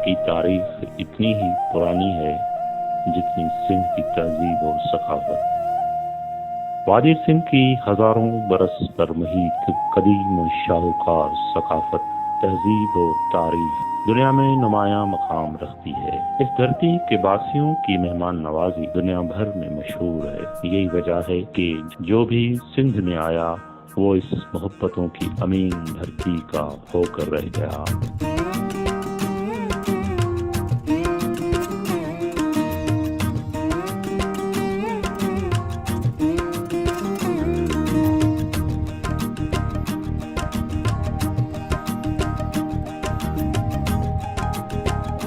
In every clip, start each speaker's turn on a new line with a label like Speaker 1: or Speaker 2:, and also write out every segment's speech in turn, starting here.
Speaker 1: की तारीख इतनी ही पुरानी है जितनी सिंध की तहजीब और सखावत। वादी सिंध की हजारों बरस पर मुहित कदीम और शाहूकार सकाफत, तहजीब और तारीख दुनिया में नुमाया मकाम रखती है। इस धरती के बासियों की मेहमान नवाजी दुनिया भर में मशहूर है। यही वजह है कि जो भी सिंध में आया वो इस मोहब्बतों की अमीन धरती का होकर रह गया।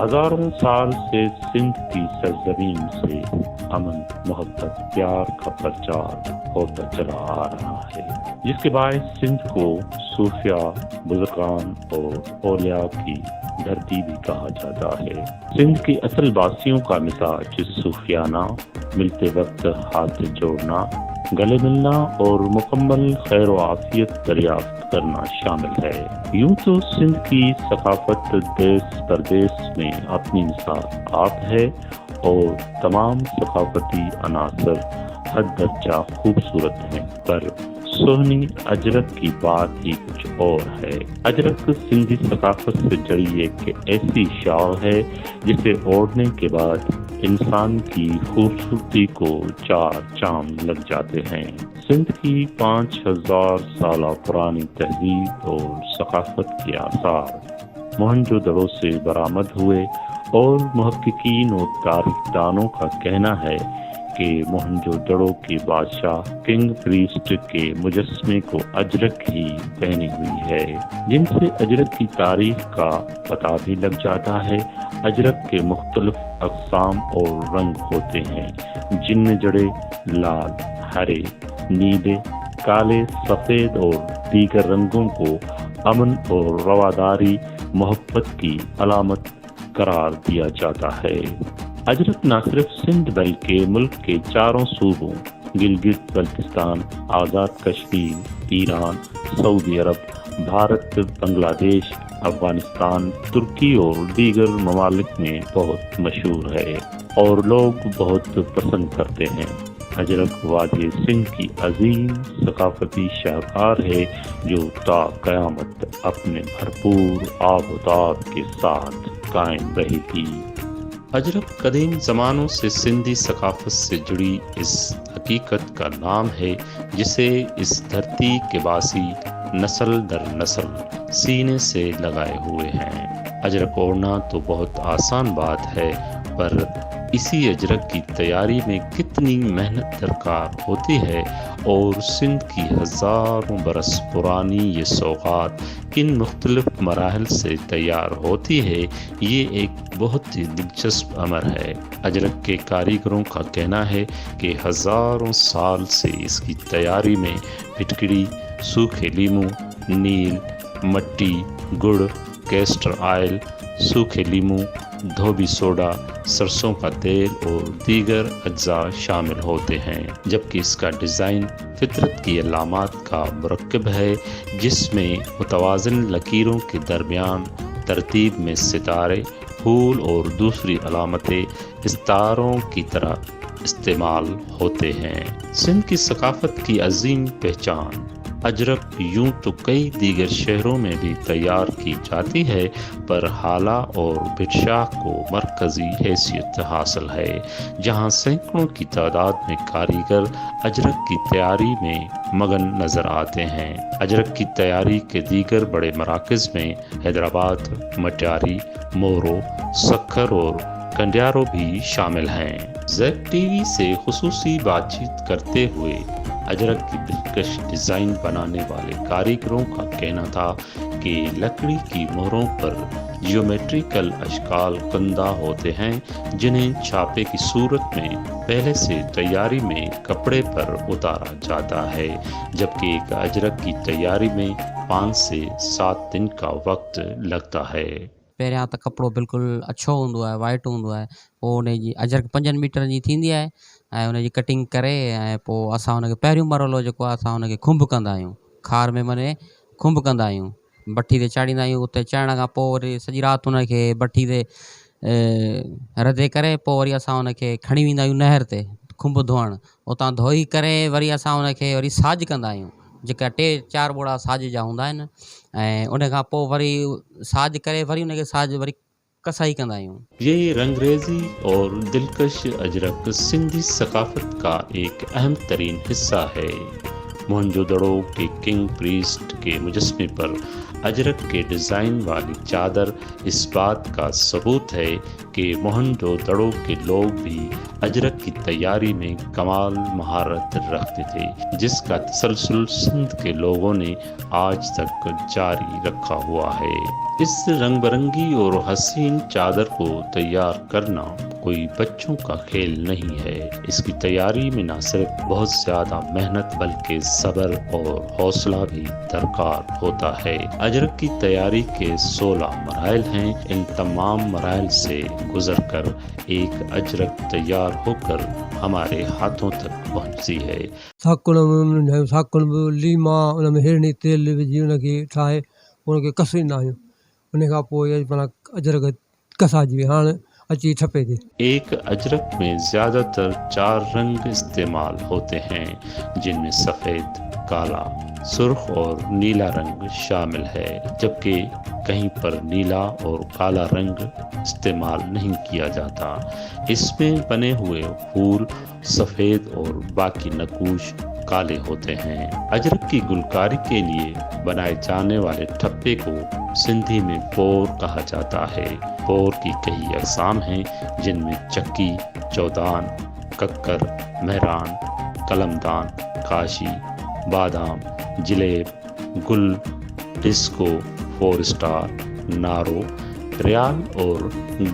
Speaker 1: हजारों साल से सिंध की सरजमीन से अमन, मोहब्बत, प्यार का प्रचार होता चला आ रहा है, जिसके बायस सिंध को सूफिया, बुजुर्गान और औलिया की धरती भी कहा जाता है। सिंध की असल बासियों का मिजाज सूफियाना, मिलते वक्त हाथ जोड़ना, गले मिलना और मुकम्मल खैर व आफियत दरियाफ्त करना शामिल है। यूं तो सिंध की सकाफत देश परदेश में अपनी मिसाल आप है और तमाम सकाफती अनासर हद दर्जा खूबसूरत हैं, पर सोहनी अजरक की बात ही कुछ और है। अजरक सिंधी सकाफत से जड़ी एक ऐसी शाल है जिसे ओढ़ने के बाद इंसान की खूबसूरती को चार चांद लग जाते हैं। सिंध की 5000 साल पुरानी तहजीब और सकाफत के आसार मोहनजोदड़ो से बरामद हुए और मुहक्किकीन और तारीखदानों का कहना है कि मोहनजोदड़ो के बादशाह किंग प्रीस्ट के मुजस्मे को अजरक ही पहनी हुई है, जिनसे अजरक की तारीख का पता भी लग जाता है। अजरक के मुख्तलिफ अक़साम और रंग होते हैं, जिनमें जड़े लाल, हरे, नीले, काले, सफेद और दीगर रंगों को अमन और रवादारी, मोहब्बत की अलामत करार दिया जाता है। अजरक न सिर्फ सिंध बल्कि मुल्क के चारों सूबों गिलगित बल्तिस्तान, आज़ाद कश्मीर, ईरान, सऊदी अरब, भारत, बांग्लादेश, अफगानिस्तान, तुर्की और दीगर ममालिक में बहुत मशहूर है और लोग बहुत पसंद करते हैं। अजरक वादी सिंध की अजीम सकाफती शाहकार है जो ता क़यामत अपने भरपूर आबोताब के साथ कायम रहेगी।
Speaker 2: अजरक कदीम ज़मानों से सिंधी सकाफत से जुड़ी इस हकीकत का नाम है जिसे इस धरती के बासी नस्ल दर नस्ल सीने से लगाए हुए हैं। अजरक ओढ़ना तो बहुत आसान बात है, पर इसी अजरक की तैयारी में कितनी मेहनत दरकार होती है और सिंध की हज़ारों बरस पुरानी ये सौगात किन मुख्तलिफ मराहल से तैयार होती है, ये एक बहुत ही दिलचस्प अमर है। अजरक के कारीगरों का कहना है कि हज़ारों साल से इसकी तैयारी में फिटकड़ी, सूखे लीमू, नील, मट्टी, गुड़, कैस्टर ऑयल, सूखे लीमू, धोबी सोडा, सरसों का तेल और दीगर अज्जा शामिल होते हैं, जबकि इसका डिज़ाइन फितरत की अलामात का मुरक्कब है जिसमें मुतवाज़िन लकीरों के दरमियान तरतीब में सितारे, फूल और दूसरी अलामतें इस्तारों की तरह इस्तेमाल होते हैं। सिंध की सकाफत की अजीम पहचान अजरक यूं तो कई दीगर शहरों में भी तैयार की जाती है, पर हाला और बिरशाह को मरकजी हैसियत हासिल है, जहां सैकड़ों की तादाद में कारीगर अजरक की तैयारी में मगन नजर आते हैं। अजरक की तैयारी के दीगर बड़े मराकज़ में हैदराबाद, मटियारी, मोरो, सक्कर और कंडियारो भी शामिल हैं। ज़ेड टीवी से खुसूसी बातचीत करते हुए अजरक की दिलकश डिज़ाइन बनाने वाले कारीगरों का कहना था कि लकड़ी की मोहरों पर जियोमेट्रिकल अशकाल कंदा होते हैं जिन्हें छापे की सूरत में पहले से तैयारी में कपड़े पर उतारा जाता है, जबकि एक अजरक की तैयारी में 5 से 7 दिन का वक्त लगता है।
Speaker 3: पहिरियां त कपिड़ो बिल्कुलु अछो हूंदो आहे, वाइट हूंदो आहे, पोइ उनजी अजरक 5 मीटर जी थींदी आहे ऐं उनजी कटिंग करे ऐं पोइ असां उनखे पहिरियों मरहलो जेको आहे असां उनखे खुंभ कंदा आहियूं, खार में माने खुंभ कंदा आहियूं भट्टी ते चाढ़ींदा आहियूं। उते चढ़ण खां पोइ वरी सॼी राति उनखे भट्टी ते रधे करे पोइ वरी असां उनखे खणी वेंदा आहियूं नहर ते खुंभ धोअण। उतां धोई करे वरी असां उनखे वरी साज़ कंदा आहियूं, जेका 3-4 बोड़ा साज़ जा हूंदा आहिनि। ऐं उन खां पोइ वरी साज़ करे वरी उनखे साज़ वरी कसाई कंदा आहियूं।
Speaker 2: ये रंगरेजी और दिलकश अजरक सिंधी सकाफत का एक अहम तरीन हिस्सा है। मोहनजोदड़ो के किंग प्रीस्ट के मुजस्मे पर अजरक के डिज़ाइन वाली चादर इस बात का सबूत है कि मोहनजोदड़ो के लोग भी अजरक की तैयारी में कमाल महारत रखते थे, जिसका तसलसल सिंध के लोगों ने आज तक जारी रखा हुआ है। इस रंग बिरंगी और हसीन चादर को तैयार करना कोई बच्चों का खेल नहीं है। इसकी तैयारी में न सिर्फ बहुत ज़्यादा मेहनत बल्कि सब्र और हौसला भी दरकार होता है। अजरक की तैयारी के 16 मराइल हैं। इन तमाम मराइल से गुजरकर एक अजरक तैयार होकर हमारे हाथों तक पहुंचती है।
Speaker 4: साकुण लीमा उन में हिरणी तेल विझी उनखे ठाहे उनखे कसींदा आहियूं। उन खां पोइ माना अजरक कसाइजी हाणे अची ठपे थी।
Speaker 2: एक अजरक में ज़्यादातर 4 रंग इस्तेमाल होते हैं, जिनमें सफ़ेद, काला, सुर्ख और नीला रंग शामिल है, जबकि कहीं पर नीला और काला रंग इस्तेमाल नहीं किया जाता। इसमें बने हुए फूल सफ़ेद और बाकी नकूश काले होते हैं। अजरक की गुलकारी के लिए बनाए जाने वाले ठप्पे को सिंधी में पोर कहा जाता है। पोर की कई अक़साम हैं, जिनमें चक्की, चौदान, कक्कर, मेहरान, कलमदान, काशी, बादाम, जिलेब, गुल, डिस्को, 4 स्टार, नारो, रियाल और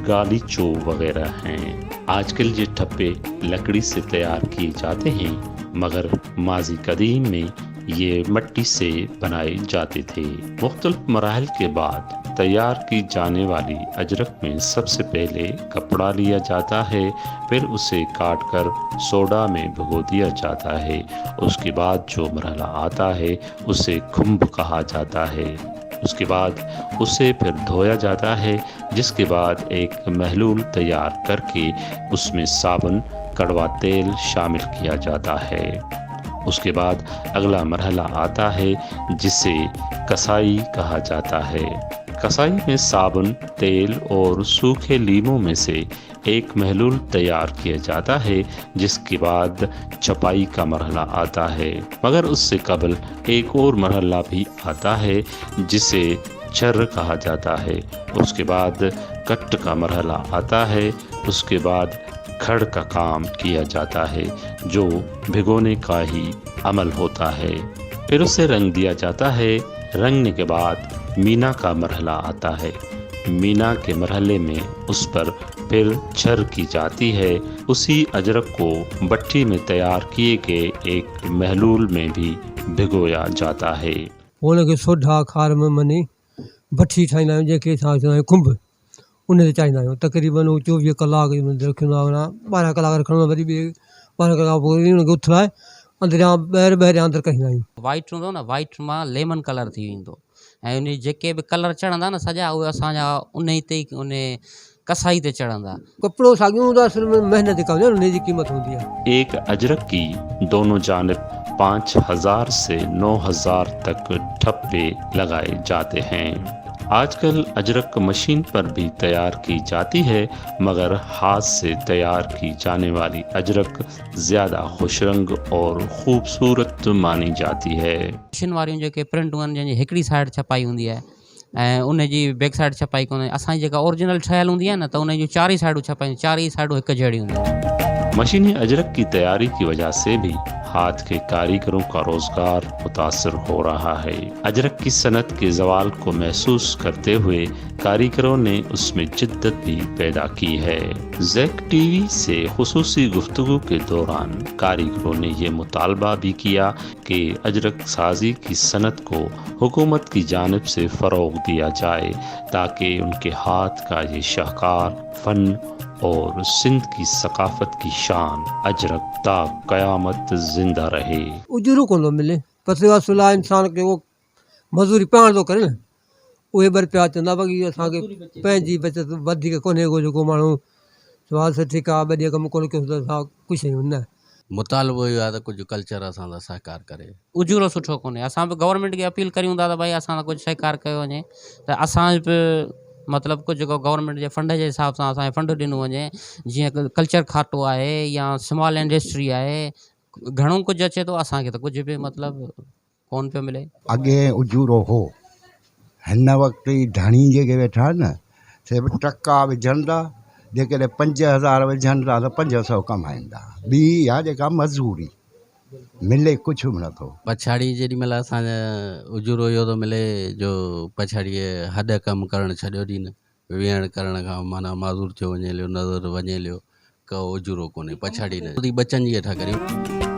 Speaker 2: गालीचो वगैरह हैं। आजकल ये ठप्पे लकड़ी से तैयार किए जाते हैं, मगर माजी कदीम में ये मिट्टी से बनाए जाते थे। मुख्तलिफ मराहल के बाद तैयार की जाने वाली अजरक में सबसे पहले कपड़ा लिया जाता है, फिर उसे काट कर सोडा में भिगो दिया जाता है। उसके बाद जो मरहला आता है उसे खुम्ब कहा जाता है। उसके बाद उसे फिर धोया जाता है, जिसके बाद एक महलूल तैयार करके उसमें साबुन, कड़वा तेल शामिल किया जाता है। उसके बाद अगला मरहला आता है जिसे कसाई कहा जाता है। कसाई में साबुन, तेल और सूखे लीमों में से एक महलूल तैयार किया जाता है, जिसके बाद छपाई का मरहला आता है। मगर उससे कबल एक और मरहला भी आता है जिसे चर कहा जाता है। उसके बाद कट का मरहला आता है। उसके बाद खड़ का काम किया जाता है, जो भिगोने का ही अमल होता है। फिर उसे रंग दिया जाता है। रंगने के बाद मीना का मरहला आता है। मीना के मरहले में उस पर फिर छर की जाती है। उसी अजरक को भट्टी में तैयार किए गए एक महलूल में भी भिगोया जाता है।
Speaker 4: उनखे सोढा खार में मनी भट्टी ठाहींदा आहियूं, जंहिंखे असां चवंदा आहियूं खुंभ। उन ते चाहींदा आहियूं तक़रीबन 24 कलाक रखंदा आहियूं, 12 कलाक रखणो, वरी ॿिए 12 कलाक पोइ उनखे उथलाए अंदरियां ॿाहिरि अंदरि कढींदा आहियूं।
Speaker 3: वाइट हूंदो न, वाइट मां लेमन कलर थी वेंदो, ऐं उन जेके बि कलर चढ़ंदा न सॼा, उहे असांजा उन ई ते उन कसाई ते चढ़ंदा।
Speaker 4: कपिड़ो साॻियो हूंदो आहे, सिर्फ़ महिनत कम है, उन जी क़ीमत हूंदी आहे।
Speaker 2: एक अजरक की दोनों जानिब 5000 से 9000 तक ठप्पे लगाए जाते हैं। आजकल अजरक मशीन पर भी तैयार की जाती है, मगर हाथ से तैयार की जाने वाली अजरक ज़्यादा खुशरंग और ख़ूबसूरत मानी जाती है।
Speaker 3: मशीन वारियूं जेके प्रिंटूं आहिनि, जंहिंजी हिकिड़ी साइड छपाई हूंदी आहे ऐं उन जी बैक साइड छपाई कोन्हे। असांजी जेका ओरिजिनल ठहियल हूंदी आहे न, त उन जूं 4 ई साइडूं छपाई, 4 ई साइडूं हिकु जहिड़ी हूंदियूं आहिनि।
Speaker 2: मशीनी अजरक की तैयारी की वजह से भी हाथ के कारीगरों का रोजगार मुतासर हो रहा है। अजरक की सनत के जवाल को महसूस करते हुए कारीगरों ने उसमें जिद्दत भी पैदा की है। ज़ेक टीवी से खुसूसी गुफ्तगू के दौरान कारीगरों ने ये मुतालबा भी किया कि अजरक साजी की सनत को हुकूमत की जानिब से फ़रोग़ दिया जाए, ताकि उनके हाथ का ये शाहकार फ़न और सिंध की सकाफत की शान अजरक ता क़यामत जिंदा रहे।
Speaker 4: उजरू कोन थो मिले, पतवा सुला इंसान खे उहो मज़दूरी पाण थो करे न, उहे ॿ रुपया चवंदा बाक़ी असांखे पंहिंजी बचति वधीक कोन्हे को जेको माण्हू सवाल से ठीकु आहे ॿ ॾींहं कमु कोन कयो त असां कुझु आहियूं न
Speaker 5: मुतालबो इहो आहे त कुझु कल्चर असांजा सहकार करे
Speaker 3: उजूरो सुठो कोन्हे असां बि गवर्नमेंट खे अपील करियूं था त भई असां सां कुझु सहकार कयो वञे त असां बि मतिलबु कुझु जेको गवर्नमेंट जे फंड जे हिसाब सां असांखे फंड ॾिनो वञे जीअं कल्चर खातो आहे या स्मॉल इंडस्ट्री आहे घणो कुझु अचे थो असांखे त कुझु बि मतिलबु कोन पियो मिले
Speaker 6: अॻे उजूरो हो हिन वक़्तु ई धणी जेके वेठा न से बि टका विझनि था जेकॾहिं 5000 विझनि था त 500 कमाईंदा ॿी आहे जेका मज़दूरी मिले कुझु बि नथो
Speaker 5: पछाड़ी जेॾी महिल असांजा उजूरो इहो थो मिले जो पछाड़ीअ हॾ कमु करणु छॾियो ॾींहुं न वेहण करण खां माना माज़ूर थियो वञे लियो नज़र वञे लियो को उजूरो कोन्हे पछाड़ी न ॿचनि जी हेठा करियूं